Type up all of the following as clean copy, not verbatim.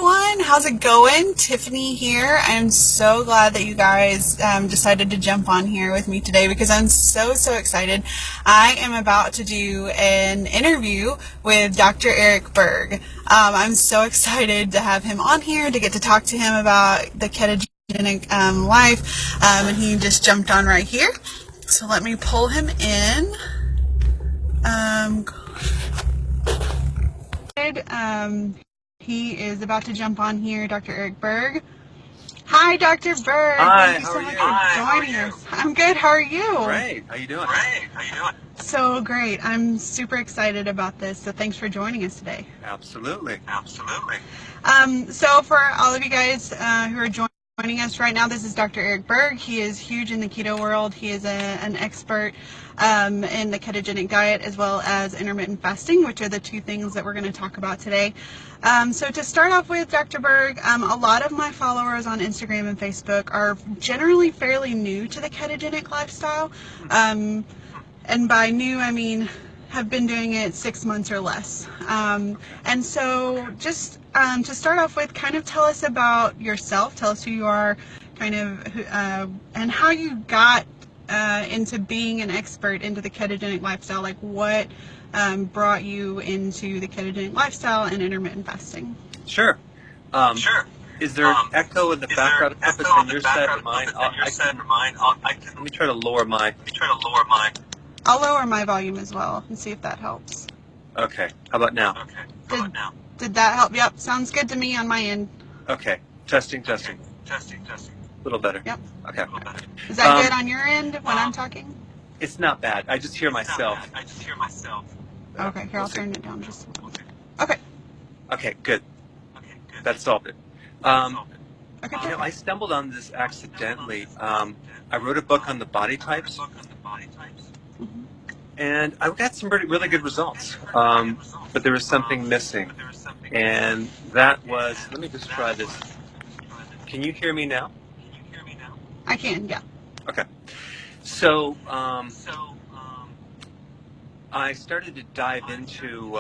everyone. How's it going? Tiffany here. I'm so glad that you guys decided to jump on here with me today because I'm so excited. I am about to do an interview with Dr. Berg. I'm so excited to have him on here, to get to talk to him about the ketogenic life, and he just jumped on right here. So let me pull him in. He is about to jump on here, Dr. Berg. Hi, Dr. Berg. Hi, Thank you so much Hi, for joining us. I'm good. How are you? Great. How you doing? So great. I'm super excited about this. So thanks for joining us today. Absolutely. So for all of you guys who are joining us right now, this is Dr. Berg. He is huge in the keto world. He is an expert in the ketogenic diet as well as intermittent fasting, which are the two things that we're going to talk about today. So to start off with, Dr. Berg, a lot of my followers on Instagram and Facebook are generally fairly new to the ketogenic lifestyle. And by new, I mean have been doing it 6 months or less. And so just to start off with, kind of tell us about yourself. Tell us who you are, kind of, and how you got into being an expert into the ketogenic lifestyle. Like what brought you into the ketogenic lifestyle and intermittent fasting? Sure. Is there an echo in the background? If it's on your side or mine, let me try to lower my. I'll lower my volume as well and see if that helps. Okay. How about now? Did that help? Yep. Sounds good to me on my end. Okay. Testing. A little better. Yep. Okay. Is that good on your end when I'm talking? It's not bad. I just hear myself. Okay. Here, I'll turn it down just a little bit. Okay. Okay. Good. That solved it. Okay. I stumbled on this accidentally. I wrote a book on the body types. And I got some really good results, but there was something missing, and that was, let me just try this. Can you hear me now? I can, yeah. Okay. So I started to dive into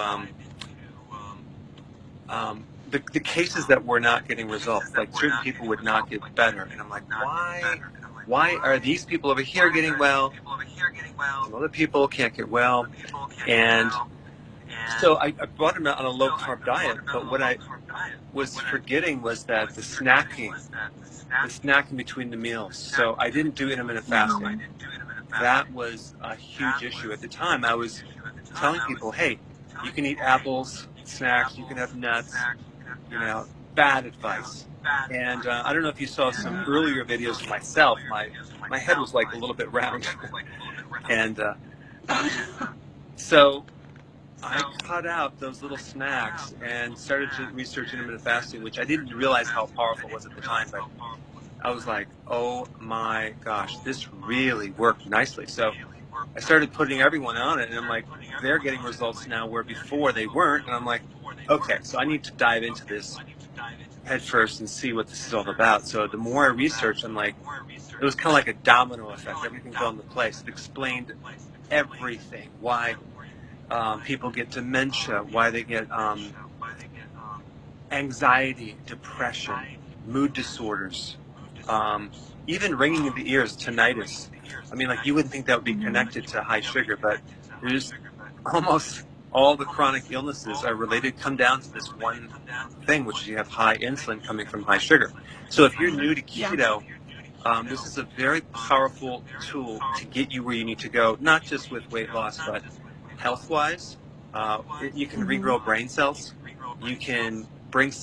the cases that were not getting results, like certain people would not get better, and I'm like, why are these people over here getting well, and other people can't get well? And so I brought them out on a low-carb diet, but what I was forgetting was that the snacking between the meals. So I didn't do intermittent fasting. That was a huge issue. At the time, I was telling people, hey, you can eat apples, snacks, you can have nuts, bad advice. And I don't know if you saw some earlier videos of myself. My head was like a little bit round. And so I cut out those little snacks and started to research intermittent fasting, which I didn't realize how powerful it was at the time. But I was like, oh my gosh, this really worked nicely. So I started putting everyone on it, and I'm like, they're getting results now where before they weren't. And I'm like, okay, so I need to dive into this head first and see what this is all about. So the more I researched, I'm like, it was kind of like a domino effect. Everything fell into place. It explained everything. Why people get dementia, why they get anxiety, depression, mood disorders, even ringing in the ears, tinnitus. I mean, like, you wouldn't think that would be connected to high sugar, but there's almost all the chronic illnesses are related, come down to this one thing, which is you have high insulin coming from high sugar. So if you're new to keto, this is a very powerful tool to get you where you need to go, not just with weight loss, but health-wise. You can regrow brain cells. You can bring,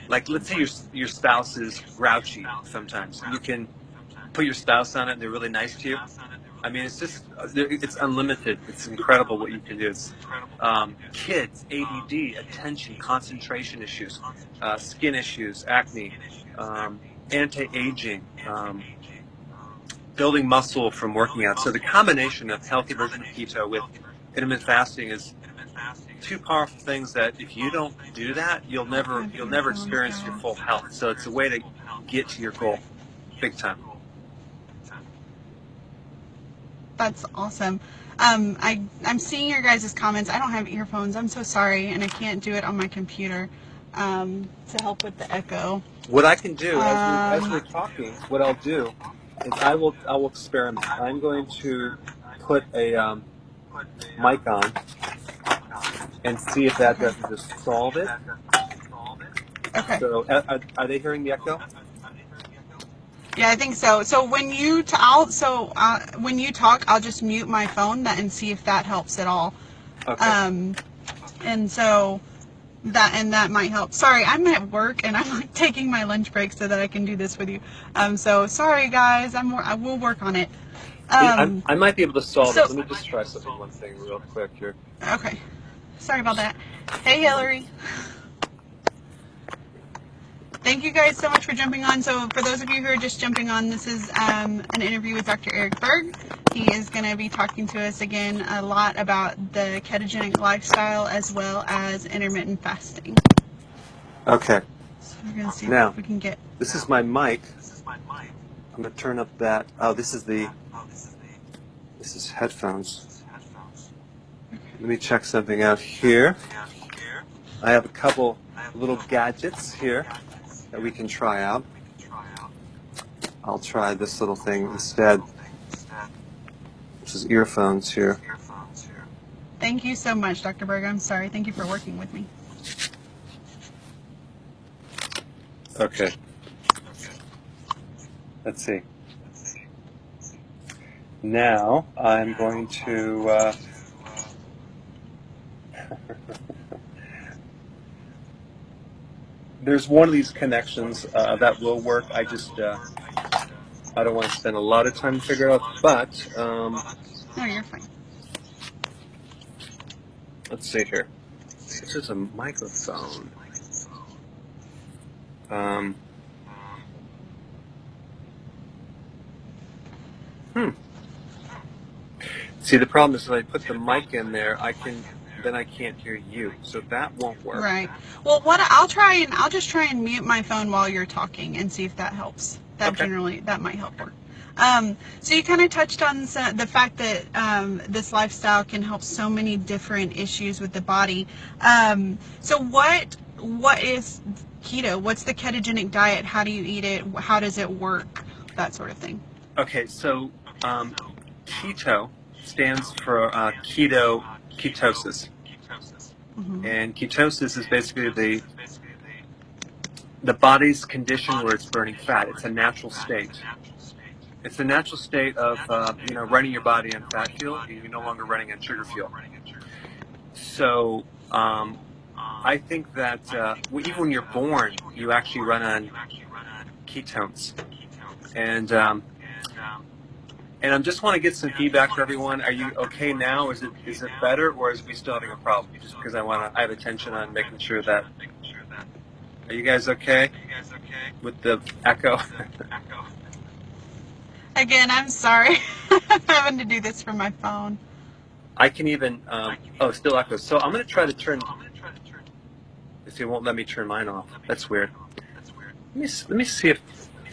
like, let's say your spouse is grouchy sometimes. You can put your spouse on it, and they're really nice to you. I mean, it's unlimited. It's incredible what you can do. It's, kids, ADD, attention, concentration issues, skin issues, acne, anti-aging, building muscle from working out. So the combination of healthy version of keto with intermittent fasting is two powerful things that if you don't do that, you'll never experience your full health. So it's a way to get to your goal, big time. That's awesome. I'm seeing your guys' comments. I don't have earphones. I'm so sorry, and I can't do it on my computer. to help with the echo. What I can do as we're Um, talking, what I'll do is I will experiment. I'm going to put a mic on and see if that okay. doesn't just solve it. Okay. So are they hearing the echo? Yeah, I think so. So when you talk, I'll just mute my phone and see if that helps at all. Okay. Um, and so that might help. Sorry, I'm at work and I'm like taking my lunch break so that I can do this with you. So sorry guys, I will work on it. Um, I might be able to solve so this. Let me just try something, one thing real quick here. okay, sorry about that. Hey Hillary. Thank you guys so much for jumping on. So for those of you who are just jumping on, this is an interview with Dr. Eric Berg. He is going to be talking to us again a lot about the ketogenic lifestyle as well as intermittent fasting. Okay. So we're going to see Now, if we can get... this is my mic. I'm going to turn up that. Oh, this is headphones. Let me check something out here. I have a couple little gadgets here that we can try out. I'll try this little thing instead, which is earphones here. Thank you so much, Dr. Berg. I'm sorry. Thank you for working with me. Okay. Let's see. Now I'm going to there's one of these connections that will work. I don't want to spend a lot of time to figure it out, but No, you're fine. let's see here. This is a microphone. Um, hmm. See, the problem is if I put the mic in there, then I can't hear you, so that won't work. Right. Well, I'll just try and mute my phone while you're talking and see if that helps. Okay. That might help work. So you kind of touched on the fact that this lifestyle can help so many different issues with the body. So what is keto? What's the ketogenic diet? How do you eat it? How does it work? That sort of thing. Okay, so keto stands for ketosis. Mm-hmm. And ketosis is basically the body's condition where it's burning fat. It's a natural state. It's a natural state of running your body on fat fuel. You're no longer running on sugar fuel. So I think that even when you're born, you actually run on ketones. And I just want to get some feedback for everyone. Are you okay now? Is it better, or is we still having a problem? Just because I have attention on making sure that. Are you guys okay with the echo? Again, I'm sorry. I'm having to do this from my phone. I can even. Still echoes. So I'm going to try to turn. It won't let me turn mine off. That's weird. Let me see if.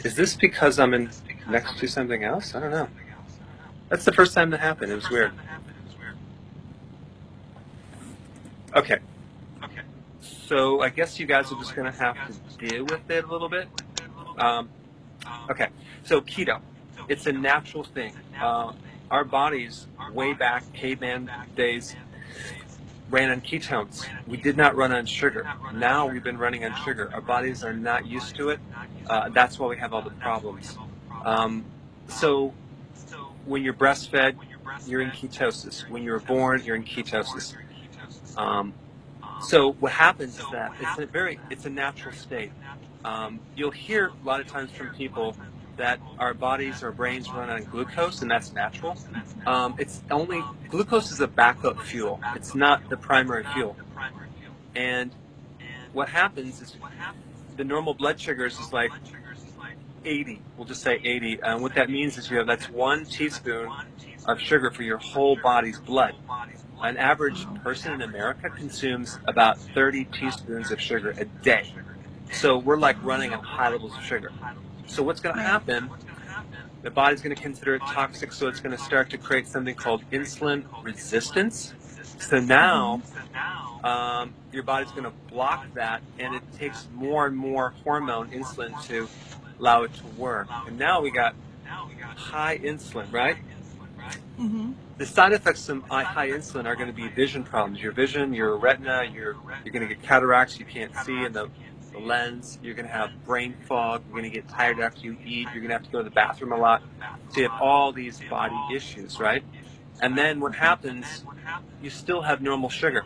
Is this because I'm next to something else? I don't know. That's the first time that happened. It was weird. Okay. So I guess you guys are just going to have to deal with it a little bit. Okay. So keto, it's a natural thing. Our bodies, way back caveman days, ran on ketones. We did not run on sugar. Now we've been running on sugar. Our bodies are not used to it. That's why we have all the problems. So when you're breastfed, you're in ketosis. When you're born, you're in ketosis. So what happens is that it's a natural state. You'll hear a lot of times from people that our bodies or brains run on glucose, and that's natural. Glucose is a backup fuel. It's not the primary fuel. And what happens is the normal blood sugars is like 80. We'll just say 80. What that means is that's 1 teaspoon of sugar for your whole body's blood. An average person in America consumes about 30 teaspoons of sugar a day. So we're like running on high levels of sugar. So what's going to happen, the body's going to consider it toxic, so it's going to start to create something called insulin resistance. So now your body's going to block that, and it takes more and more hormone insulin to allow it to work. And now we got high insulin, right? Mm-hmm. The side effects of high insulin are going to be vision problems. Your vision, your retina, you're going to get cataracts. You can't see in the lens. You're going to have brain fog. You're going to get tired after you eat. You're going to have to go to the bathroom a lot. So you have all these body issues, right? And then what happens, you still have normal sugar,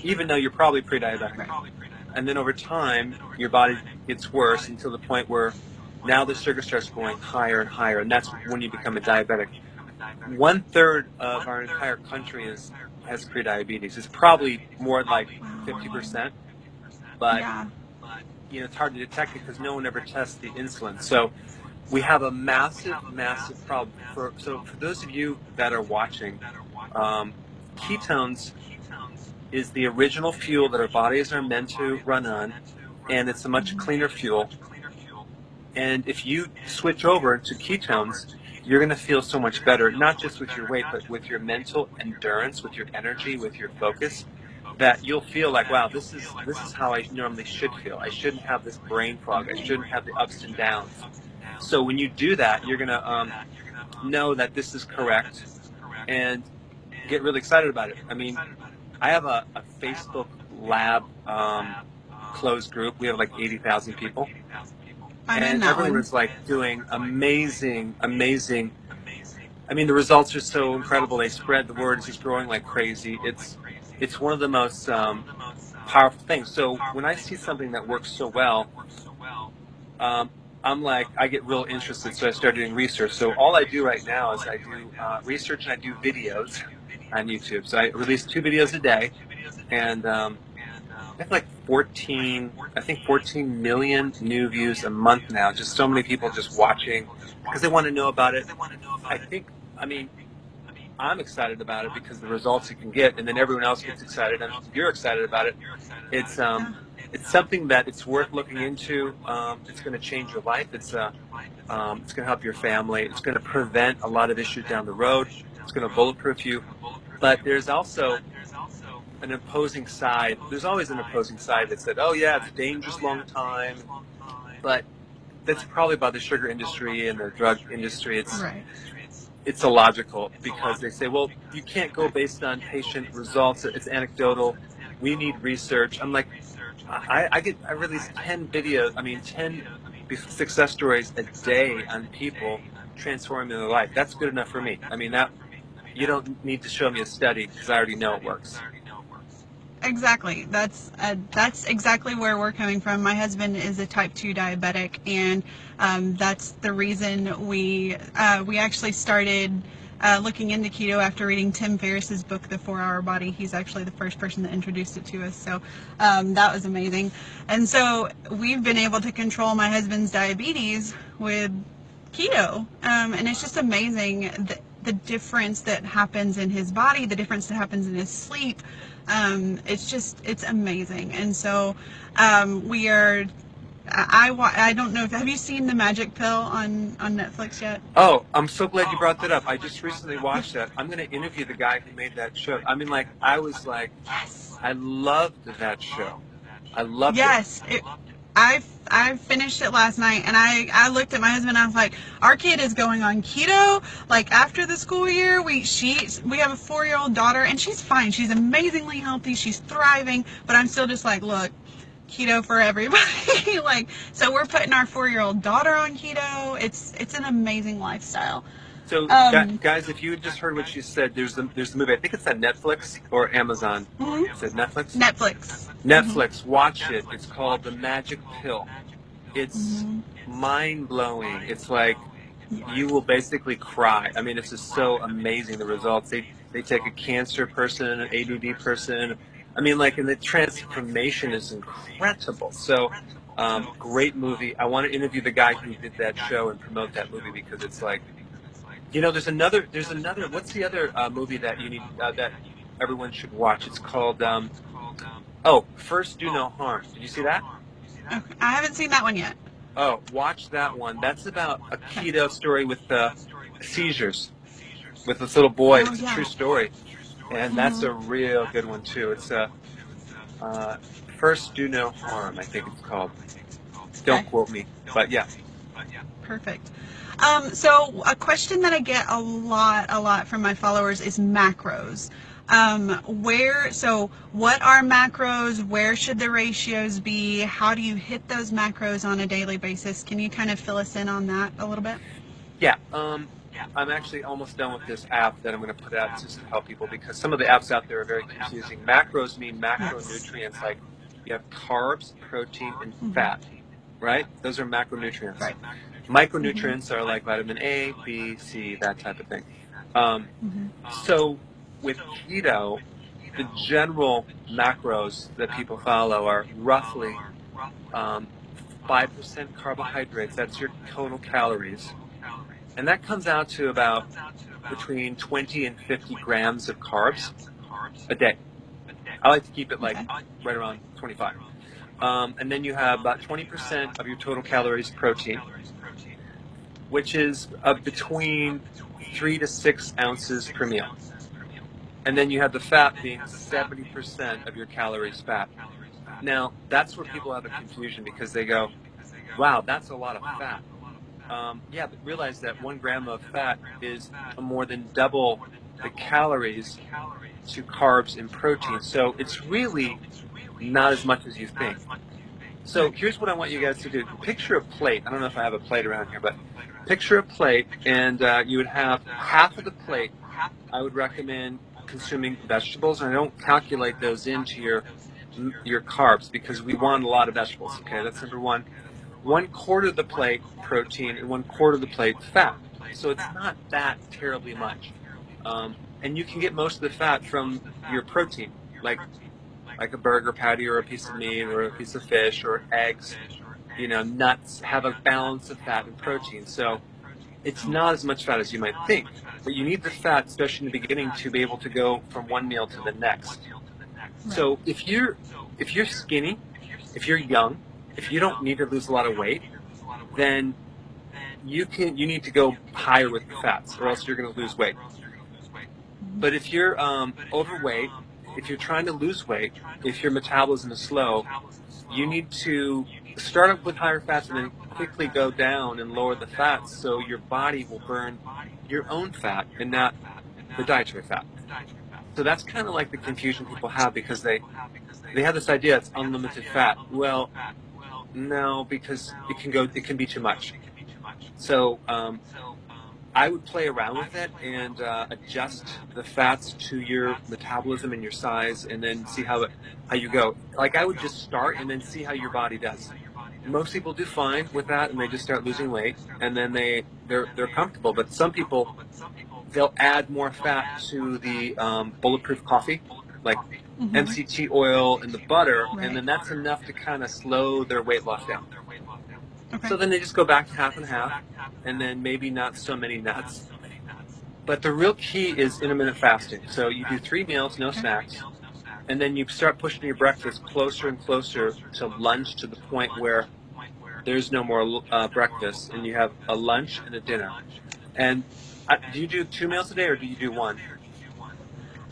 even though you're probably pre-diabetic. Right. And then over time, your body gets worse until the point where now the sugar starts going higher and higher, and that's when you become a diabetic. 1/3 of our entire country has prediabetes. It's probably more like 50%, but Yeah. it's hard to detect because no one ever tests the insulin. So we have a massive, massive problem. So for those of you that are watching, ketones is the original fuel that our bodies are meant to run on, and it's a much cleaner fuel. And if you switch over to ketones, you're going to feel so much better, not just with your weight, but with your mental endurance, with your energy, with your focus, that you'll feel like, wow, this is how I normally should feel. I shouldn't have this brain fog. I shouldn't have the ups and downs. So when you do that, you're going to know that this is correct and get really excited about it. I mean, I have a Facebook lab closed group. We have like 80,000 people. I'm in And that everyone one. is like doing amazing. I mean, the results are so incredible. They spread the word. It's just growing like crazy. It's one of the most powerful things. So when I see something that works so well, I'm like, I get real interested. So I start doing research. So all I do right now is I do research and I do videos on YouTube. So I release 2 videos a day, and I have like 14 million new views a month now. Just so many people just watching because they want to know about it. I mean, I'm excited about it because the results you can get, and then everyone else gets excited. And you're excited about it. It's Yeah. it's something that it's worth looking into. It's going to change your life. It's going to help your family. It's going to prevent a lot of issues down the road. It's going to bulletproof you. But there's also an opposing side. There's always an opposing side that said, "Oh yeah, it's a dangerous long time," but that's probably about the sugar industry and the drug industry. Right. It's illogical because they say, "Well, you can't go based on patient results. It's anecdotal. We need research." I'm like, I release 10 success stories a day on people transforming their life. That's good enough for me. I mean, that you don't need to show me a study because I already know it works. Exactly. That's exactly where we're coming from. My husband is a type 2 diabetic, and that's the reason we actually started looking into keto after reading Tim Ferriss's book, The 4-Hour Body. He's actually the first person that introduced it to us, so that was amazing. And so we've been able to control my husband's diabetes with keto, and it's just amazing the difference that happens in his body, the difference that happens in his sleep. It's amazing. And so we are, I don't know if, have you seen The Magic Pill on Netflix yet? Oh, I'm so glad you brought that up. I just recently watched that. I'm going to interview the guy who made that show. I mean, like, I was like, Yes. I loved that show. I loved it. Yes. I finished it last night, and I looked at my husband and I was like, our kid is going on keto. Like, after the school year, we have a 4-year-old daughter, and she's fine. She's amazingly healthy. She's thriving. But I'm still just like, look, keto for everybody. Like, so we're putting our 4-year-old daughter on keto. It's an amazing lifestyle. So, guys, if you had just heard what she said, there's the movie. I think it's on Netflix or Amazon. Mhm. Is it Netflix? Netflix. Netflix. Watch it. It's called The Magic Pill. It's Mhm. mind-blowing. It's like you will basically cry. I mean, it's just so amazing, the results. They take a cancer person, an ADD person. I mean, like, and the transformation is incredible. So, great movie. I want to interview the guy who did that show and promote that movie because it's like, there's another. What's the other movie that you need that everyone should watch? It's called First Do No Harm. Did you see that? Okay. I haven't seen that one yet. Oh, watch that one. That's about a keto story with seizures with this little boy. Oh, It's a yeah. true story. And that's a real good one too. It's a First Do No Harm, I think it's called. Don't Okay. quote me, but yeah. Perfect. So a question that I get a lot from my followers is macros. What are macros? Where should the ratios be? How do you hit those macros on a daily basis? Can you kind of fill us in on that a little bit? Yeah, I'm actually almost done with this app that I'm going to put out just to help people because some of the apps out there are very confusing. Macros mean Yes. macronutrients, like you have carbs, protein, and Mm-hmm. fat, right? Those are macronutrients. Right. Mm-hmm. Micronutrients are like vitamin A, B, C, that type of thing. Um, so with keto, the general macros that people follow are roughly um, 5% carbohydrates. That's your total calories. And that comes out to about between 20 and 50 grams of carbs a day. I like to keep it like Okay. right around 25. And then you have about 20% of your total calories protein, which is between 3 to 6 ounces per meal. And then you have the fat being 70% of your calories fat. Now, that's where people have a confusion because they go, wow, that's a lot of fat. Yeah, but realize that 1 gram of fat is more than double the calories to carbs and protein. So it's really not as much as you think. So Right. here's what I want you guys to do. Picture a plate. I don't know if I have a plate around here, but picture a plate, and you would have half of the plate. I would recommend consuming vegetables, and I don't calculate those into your carbs because we want a lot of vegetables. Okay, that's number one. 1/4 of the plate protein and 1/4 of the plate fat. So it's not that terribly much. And you can get most of the fat from your protein, like a burger patty or a piece of meat or a piece of fish or eggs. Nuts have a balance of fat and protein. So it's not as much fat as you might think. But you need the fat, especially in the beginning, to be able to go from one meal to the next. Right. So if you're skinny, if you're young, if you don't need to lose a lot of weight, then you need to go higher with the fats, or else you're going to lose weight. But if you're overweight, if you're trying to lose weight, if your metabolism is slow, you need to start up with higher fats and then quickly go down and lower the fats so your body will burn your own fat and not the dietary fat. So that's kind of like the confusion people have because they have this idea it's unlimited fat. Well, no, because it can be too much. So I would play around with it and adjust the fats to your metabolism and your size, and then see how you go. Like I would just start and then see how your body does. Most people do fine with that, and they just start losing weight, and then they're comfortable. But some people they'll add more fat to the bulletproof coffee, like MCT oil and the butter, and Right. then that's enough to kind of slow their weight loss down. Okay. So then they just go back to half and half, and then maybe not so many nuts. But the real key is intermittent fasting. So you do 3 meals, no snacks, and then you start pushing your breakfast closer and closer to lunch to the point where there's no more breakfast, and you have a lunch and a dinner. And do you do 2 meals a day, or do you do one?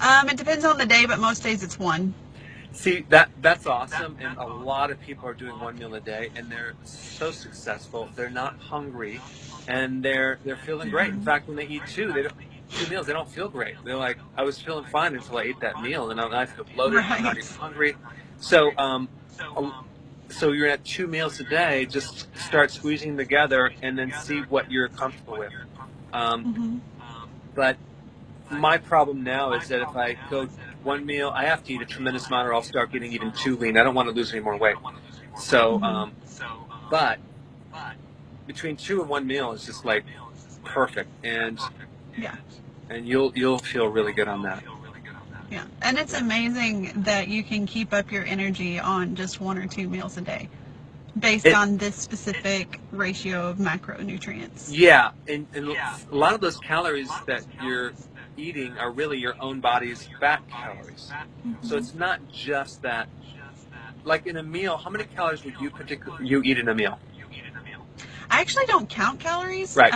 It depends on the day, but most days it's one. See, that's awesome, and a lot of people are doing 1 meal a day, and they're so successful. They're not hungry, and they're feeling great. In fact, when they eat 2 meals, they don't feel great. They're like, I was feeling fine until I ate that meal, and I feel bloated. I'm not even Right. hungry. So, so you're at 2 meals a day. Just start squeezing together, and then see what you're comfortable with. But my problem now is that if I go 1 meal, I have to eat a tremendous amount or I'll start getting even too lean. I don't want to lose any more weight. So, but between 2 and 1 meal is just like perfect, and Yeah. you'll feel really good on that. Yeah. And it's Yeah. amazing that you can keep up your energy on just 1 or 2 meals a day based It on this specific ratio of macronutrients. Yeah, and a lot of those calories that you're eating are really your own body's fat calories. So it's not just that. Like in a meal, how many calories would you eat in a meal? I actually don't count calories. Right.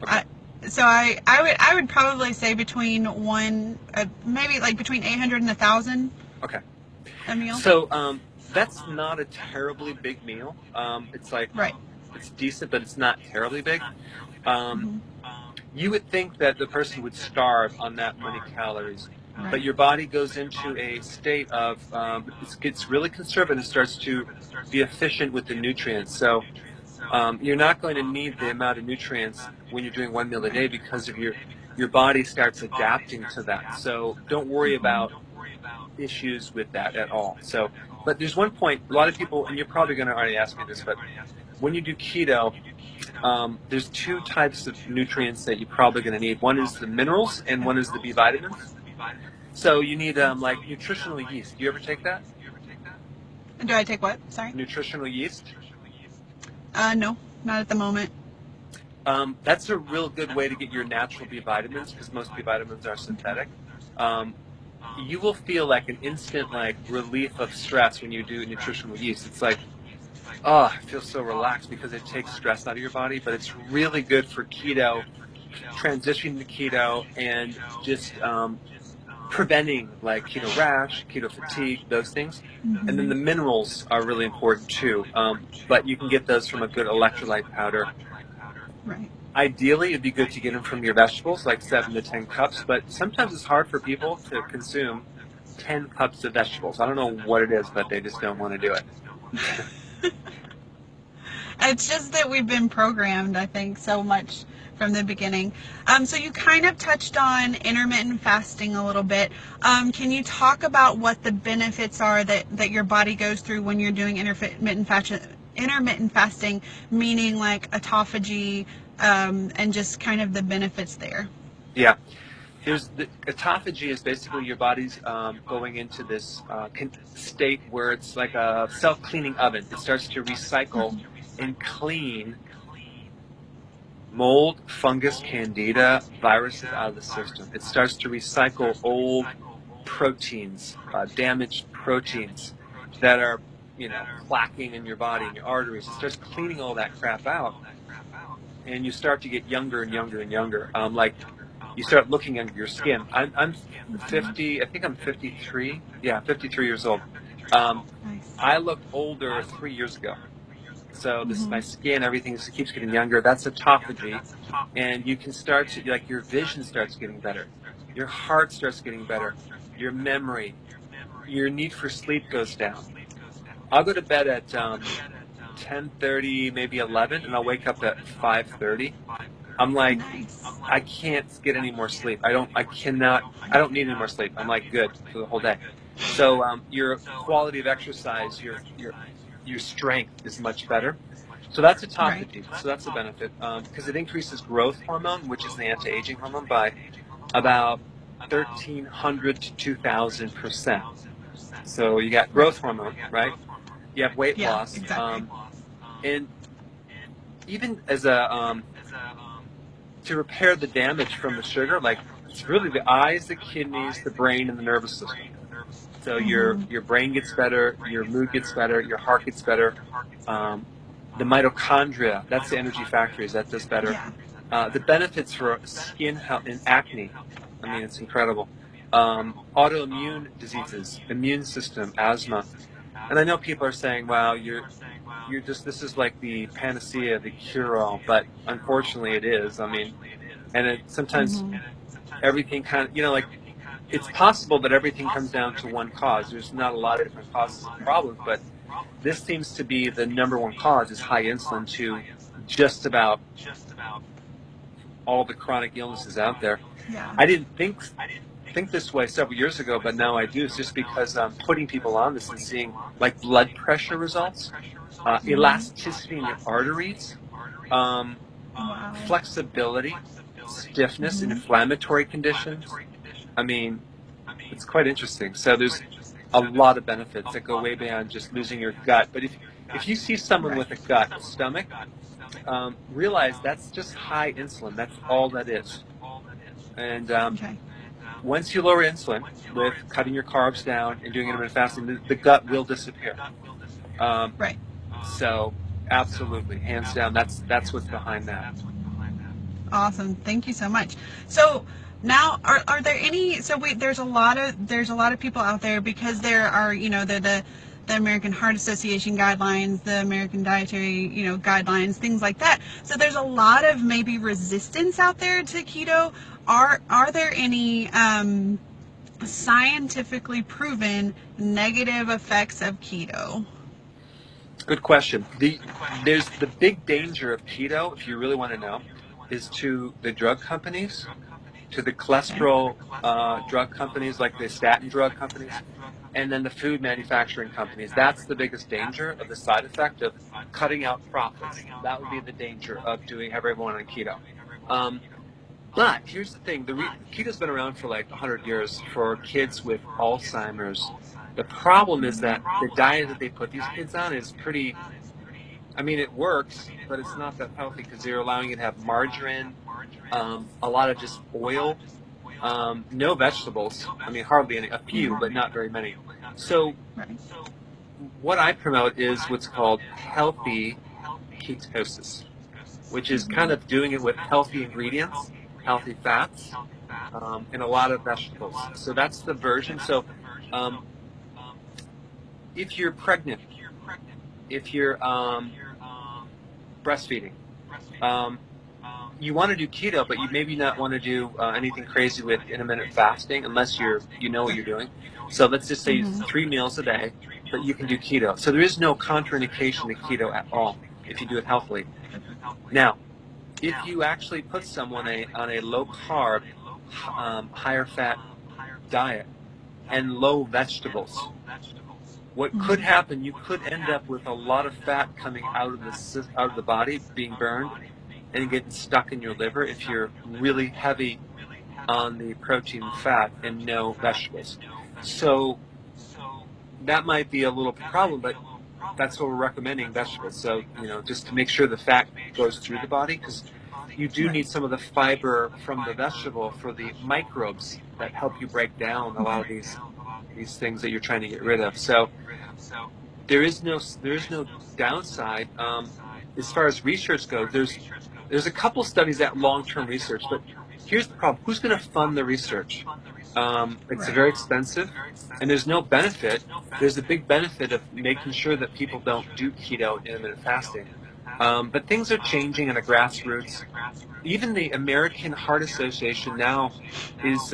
Okay. So I would probably say between maybe like between 800 and 1,000 Okay. a meal. So that's not a terribly big meal. It's like, Right. it's decent, but it's not terribly big. Um, Hmm. you would think that the person would starve on that many calories, but Right. your body goes into a state of, it gets really conservative, starts to be efficient with the nutrients. So you're not going to need the amount of nutrients when you're doing one meal a day Right. because of your body starts adapting to that. So don't worry about issues with that at all. So, but there's one point, a lot of people, and you're probably going to already ask me this, but when you do keto, there's two types of nutrients that you're probably going to need. One is the minerals and one is the B vitamins. So you need like nutritional yeast. Do you ever take that? Do I take what? Sorry. Nutritional yeast? No, not at the moment. That's a real good way to get your natural B vitamins because most B vitamins are synthetic. Um, you will feel like an instant like relief of stress when you do nutritional yeast. It's like, oh, I feel so relaxed because it takes stress out of your body, but it's really good for keto, transitioning to keto, and just preventing like keto rash, keto fatigue, those things. And then Hmm. the minerals are really important too. But you can get those from a good electrolyte powder. Right. Ideally, it'd be good to get them from your vegetables, like 7 to 10 cups. But sometimes it's hard for people to consume 10 cups of vegetables. I don't know what it is, but they just don't want to do it. It's just that we've been programmed, I think, so much from the beginning. So you kind of touched on intermittent fasting a little bit. Can you talk about what the benefits are that your body goes through when you're doing intermittent fasting, meaning like autophagy, and just kind of the benefits there? Yeah. There's the autophagy is basically your body's going into this state where it's like a self-cleaning oven. It starts to recycle and clean mold, fungus, candida, viruses out of the system. It starts to recycle old proteins, damaged proteins that are, plaquing in your body and your arteries. It starts cleaning all that crap out, and you start to get younger and younger and younger. Like you start looking under your skin. I'm 50. I think I'm 53. Yeah, 53 years old. Um, Nice. I looked older 3 years ago. So this my Hmm. skin, everything just keeps getting younger. That's autophagy, and you can start to like your vision starts getting better, your heart starts getting better, your memory, your need for sleep goes down. I'll go to bed at 10:30, maybe 11, and I'll wake up at 5:30. I'm like, Nice. I can't get any more sleep. I cannot, I don't need any more sleep. I'm like good for the whole day. So your quality of exercise, your strength is much better. So that's Right. autophagy. So that's a benefit because it increases growth hormone, which is the anti-aging hormone, by about 1,300 to 2,000%. So you got Right. growth hormone, right? You have weight Yeah, loss, exactly. and even as a to repair the damage from the sugar, like it's really the eyes, the kidneys, the brain, and the nervous system. So Hmm. your brain gets better, your mood gets better, your heart gets better. Um, the mitochondria, that's the energy factories, that does better. Yeah. The benefits for skin health and acne, I mean, it's incredible. Autoimmune diseases, immune system, asthma. And I know people are saying, wow, you're just, this is like the panacea, the cure-all, but unfortunately it is. I mean, and sometimes Hmm. everything kind of, like it's possible that everything comes down to one cause. There's not a lot of different causes of problems, but this seems to be the number one cause is high insulin to just about all the chronic illnesses out there. Yeah. I didn't think this way several years ago, but now I do. It's just because I'm putting people on this and seeing like blood pressure results, Hmm. elasticity in your arteries, um, Wow. flexibility, stiffness, Hmm. inflammatory conditions. I mean, it's quite interesting. So there's a lot of benefits that go way beyond just losing your gut. But if you see someone Right. with a gut, a stomach, realize that's just high insulin. That's all that is. And Okay. once you lower insulin with cutting your carbs down and doing intermittent fasting, the gut will disappear. Um, Right. so absolutely, hands down, that's what's behind that. Awesome. Thank you so much. So now, are there any? So there's a lot of people out there, because there are, the American Heart Association guidelines, the American Dietary guidelines, things like that. So there's a lot of maybe resistance out there to keto. Are there any scientifically proven negative effects of keto? Good question. There's the big danger of keto, if you really want to know, is to the drug companies, to the Okay. cholesterol drug companies, like the statin drug companies, and then the food manufacturing companies. That's the biggest danger of the side effect of cutting out profits. That would be the danger of doing have everyone on keto. But here's the thing: keto's been around for like 100 years for kids with Alzheimer's. The problem is that the diet that they put these kids on is pretty. I mean, it works, but it's not that healthy because they're allowing you to have margarine, a lot of just oil, no vegetables. I mean, hardly any, a few, but not very many. So Right. what I promote is what's called healthy ketosis, which is kind of doing it with healthy ingredients, healthy fats, and a lot of vegetables. So that's the version. So um, if you're pregnant, if you're breastfeeding, um, you want to do keto, but you maybe not want to do anything crazy with intermittent fasting unless you know what you're doing. So let's just say 3 meals a day, but you can do keto. So there is no contraindication to keto at all if you do it healthily. Now, if you actually put someone on a low carb, higher fat diet and low vegetables, what could happen? You could end up with a lot of fat coming out of the body, being burned, and getting stuck in your liver if you're really heavy on the protein and fat and no vegetables. So that might be a little problem, but that's what we're recommending, vegetables. So, just to make sure the fat goes through the body, because you do Right. need some of the fiber from the vegetable for the microbes that help you break down a lot of these things that you're trying to get rid of. So there is no downside. As far as research goes, there's a couple studies at long-term research, but here's the problem: who's going to fund the research? It's Right. very expensive, and there's no benefit. There's a big benefit of making sure that people don't do keto and intermittent fasting. But things are changing in the grassroots. Even the American Heart Association now is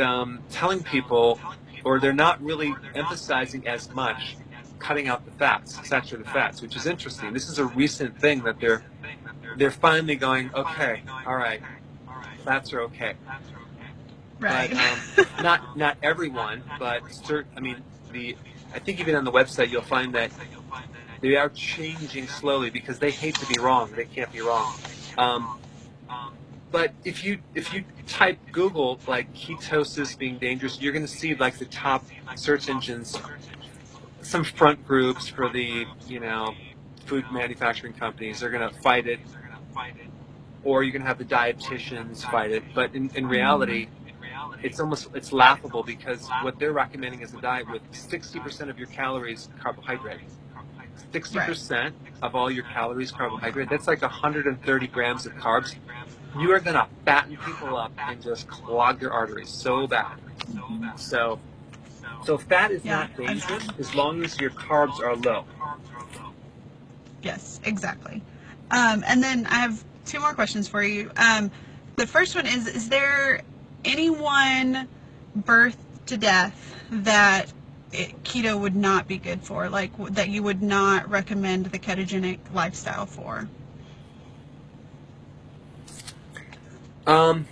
telling people, or they're not really emphasizing as much cutting out the fats, saturated fats, which is interesting. This is a recent thing that they're finally going, okay, all right, fats are okay, but Right. not everyone, but certain. I mean, I think even on the website you'll find that they are changing slowly because they hate to be wrong. They can't be wrong. Um, but if you type Google like ketosis being dangerous, you're going to see like the top search engines, some front groups for the food manufacturing companies. They're going to fight it, or you're going to have the dietitians fight it. But in reality, it's laughable because what they're recommending is a diet with 60% of your calories carbohydrate. Right. 60% of all your calories carbohydrate. That's like 130 grams of carbs. You are going to fatten people up and just clog their arteries so bad. So fat is Yeah. not dangerous as long as your carbs are low. Yes, exactly. And then I have two more questions for you. The first one is there anyone birth to death that keto would not be good for, like that you would not recommend the ketogenic lifestyle for? Um,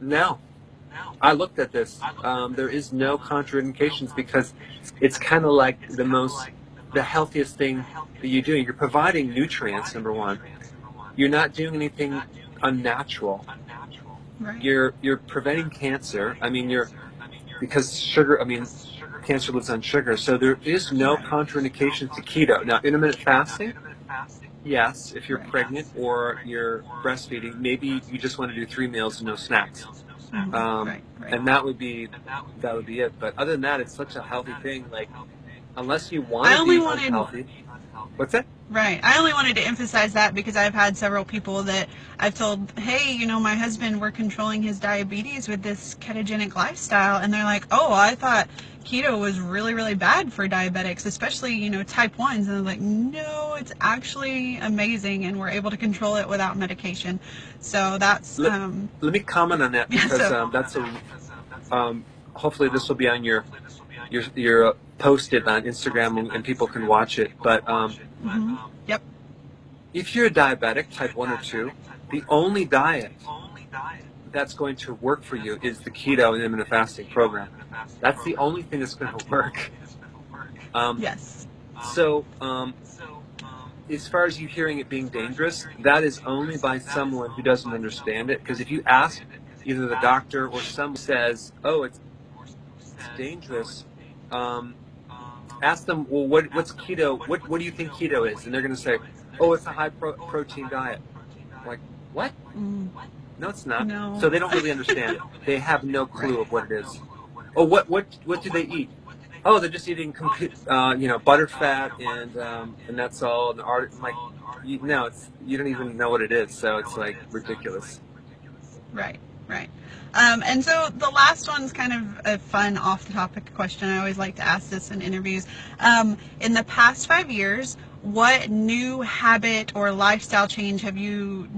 no. I looked at this. There is no contraindications because it's kind of like the healthiest thing that you do. You're providing nutrients, number one. You're not doing anything unnatural. Right. You're preventing cancer. I mean, because sugar. I mean, cancer lives on sugar, so there is no Right. contraindications to keto. Now, intermittent fasting, yes, if you're Right. pregnant or you're breastfeeding, maybe you just want to do 3 meals and no snacks. Um, Right. Right. and that would be it. But other than that, it's such a healthy thing. Like, unless you want I to only be wanted unhealthy. What's that? Right. I only wanted to emphasize that because I've had several people that I've told, hey, my husband, we're controlling his diabetes with this ketogenic lifestyle. And they're like, oh, I thought keto was really, really bad for diabetics, especially, type 1s. And I'm like, no, it's actually amazing. And we're able to control it without medication. So that's, Let me comment on that, yeah, because so, that's hopefully this will be on your posted on Instagram, and people can watch it. But yep. if you're a diabetic, type 1 or 2, the only diet that's going to work for you is the keto and intermittent fasting program. That's the only thing that's going to work. Yes. So, as far as you hearing it being dangerous, that is only by someone who doesn't understand it. Because if you ask either the doctor or someone says, "Oh, it's dangerous," ask them, "Well, what's keto? What do you think keto is?" And they're going to say, "Oh, it's a high protein diet." I'm like, what? No, it's not. No. So they don't really understand it. They have no clue of what it is. Oh, what do they eat? Oh, they're just eating butter fat and that's all. And I'm like, no, you don't even know what it is. So it's like ridiculous. Right, right. And so the last one's kind of a fun off-the-topic question. I always like to ask this in interviews. In the past 5 years, what new habit or lifestyle change have you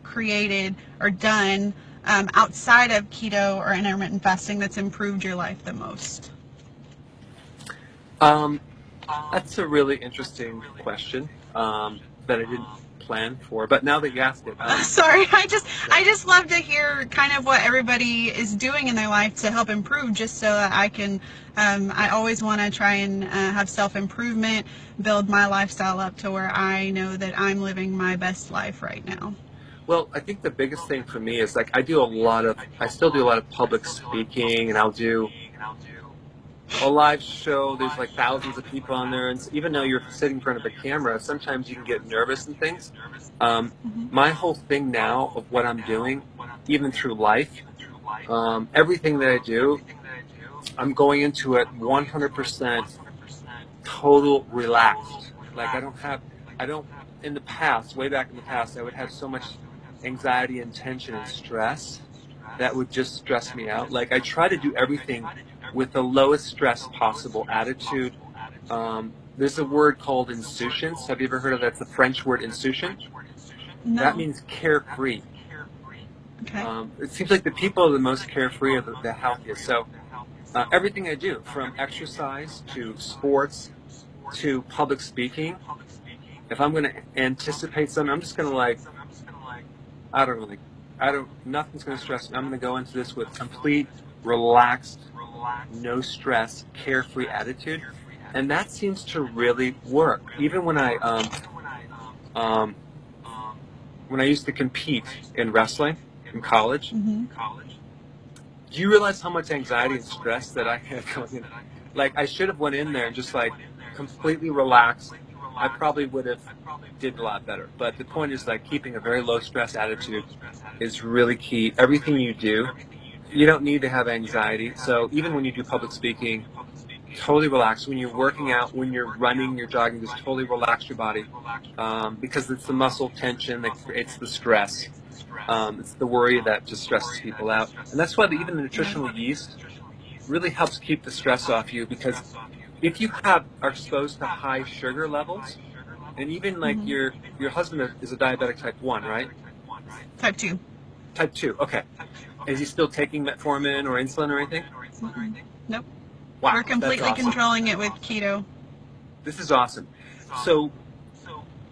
created or done outside of keto or intermittent fasting that's improved your life the most? That's a really interesting question that I didn't plan for, but now that you asked it, Sorry, I just love to hear kind of what everybody is doing in their life to help improve, just so that I can. I always want to try and have self-improvement, build my lifestyle up to where I know that I'm living my best life right now. well, I think the biggest thing for me is like I still do a lot of public speaking, and I'll do a live show. There's like thousands of people on there, and even though you're sitting in front of a camera, sometimes you can get nervous and things. My whole thing now of what I'm doing, even through life, everything that I do, I'm going into it 100% total relaxed. Like I don't, in the past, way back in the past, I would have so much anxiety and tension and stress that would just stress me out. Like I try to do everything with the lowest stress possible attitude. There's a word called insouciance. Have you ever heard of that? It's the French word insouciant. That No. means carefree. Okay. It seems like the people are the most carefree are the healthiest. So everything I do, from exercise to sports to public speaking, if I'm going to anticipate something, I'm just going to I don't really, nothing's going to stress me. I'm going to go into this with complete, relaxed, no stress, carefree attitude. And that seems to really work. Even when I used to compete in wrestling in college, do you realize how much anxiety and stress that I had going in? Like I should have went in there and just like completely relaxed. I probably would have did a lot better. But the point is like keeping a very low stress attitude is really key. Everything you do, you don't need to have anxiety. So even when you do public speaking, totally relax. When you're working out, when you're running, you're jogging, just totally relax your body because it's the muscle tension that creates the stress. It's the worry that just stresses people out. And that's why even the nutritional yeast really helps keep the stress off you, because if you are exposed to high sugar levels, and even like your husband is a diabetic type 1, right? Type 2. Type 2, okay. Is he still taking metformin or insulin or anything? Nope. Wow, We're that's completely awesome. controlling it with keto. This is awesome. So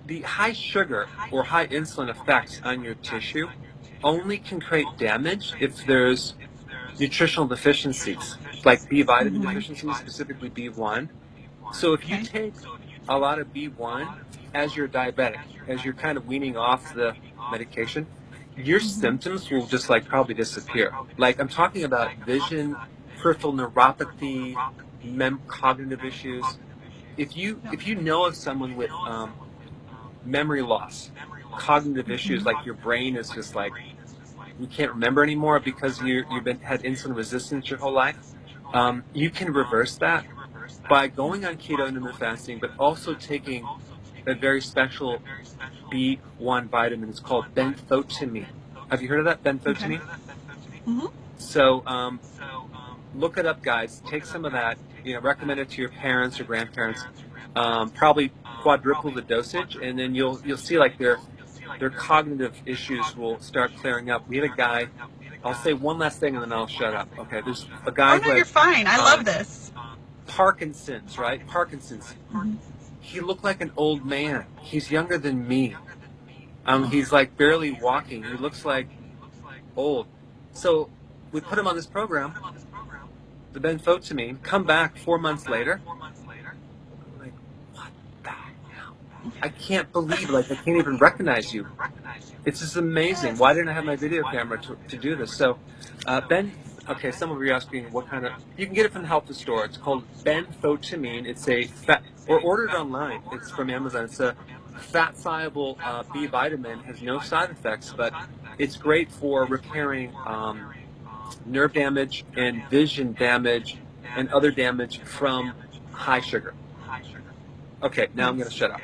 the high sugar or high insulin effects on your tissue only can create damage if there's nutritional deficiencies, like B vitamin deficiencies, specifically B1. So if you take a lot of B1 as you're diabetic, as you're kind of weaning off the medication, your symptoms will just like probably disappear. Like I'm talking about vision, peripheral neuropathy, cognitive issues. If you know of someone with memory loss, cognitive issues, like your brain is just like you can't remember anymore because you've had insulin resistance your whole life, you can reverse that by going on keto intermittent fasting, but also taking a very special B1 vitamin. It's called benfotiamine. Have you heard of that, Okay. benfotiamine? Mm-hmm. So look it up, guys. Take some of that. Recommend it to your parents or grandparents. Probably quadruple the dosage, and then you'll see like their cognitive issues will start clearing up. We had a guy. I'll say one last thing, and then I'll shut up. Okay. There's a Oh guy no, who you're had fine. I love this. Parkinson's, right? Parkinson's. Mm-hmm. He looked like an old man. He's younger than me. Oh. He's like barely walking. He looks like old. So we put him on this program, the benfotiamine. Come back 4 months later. I'm like, what the hell? I can't believe, like, I can't even recognize you. It's just amazing. Yes. Why didn't I have my video camera to do this? So, okay, some of you are asking what kind of, you can get it from the health food store. It's called benfotiamine. It's a fat, or ordered online. It's from Amazon. It's a fat soluble B vitamin, has no side effects, but it's great for repairing nerve damage and vision damage and other damage from high sugar. Okay, now I'm going to shut up.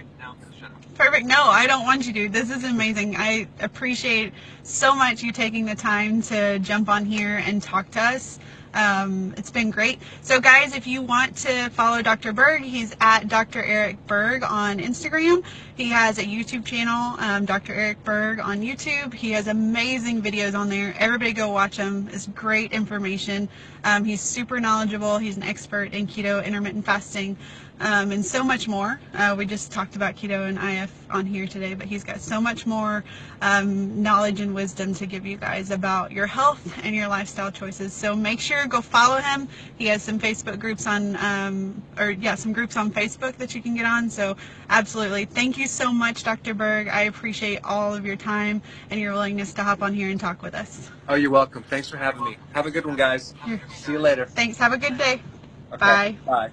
Perfect. No, I don't want you to. This is amazing. I appreciate so much you taking the time to jump on here and talk to us. It's been great. So guys, if you want to follow Dr. Berg, he's at Dr. Eric Berg on Instagram. He has a YouTube channel, Dr. Eric Berg on YouTube. He has amazing videos on there. Everybody go watch him. It's great information. He's super knowledgeable. He's an expert in keto, intermittent fasting, and so much more. We just talked about keto and IF on here today, but he's got so much more knowledge and wisdom to give you guys about your health and your lifestyle choices. So make sure go follow him. He has some Facebook groups on, some groups on Facebook that you can get on. So absolutely. Thank you so much, Dr. Berg. I appreciate all of your time and your willingness to hop on here and talk with us. Oh, you're welcome. Thanks for having me. Have a good one, guys. See you later. Thanks. Have a good day. Okay. Bye. Bye.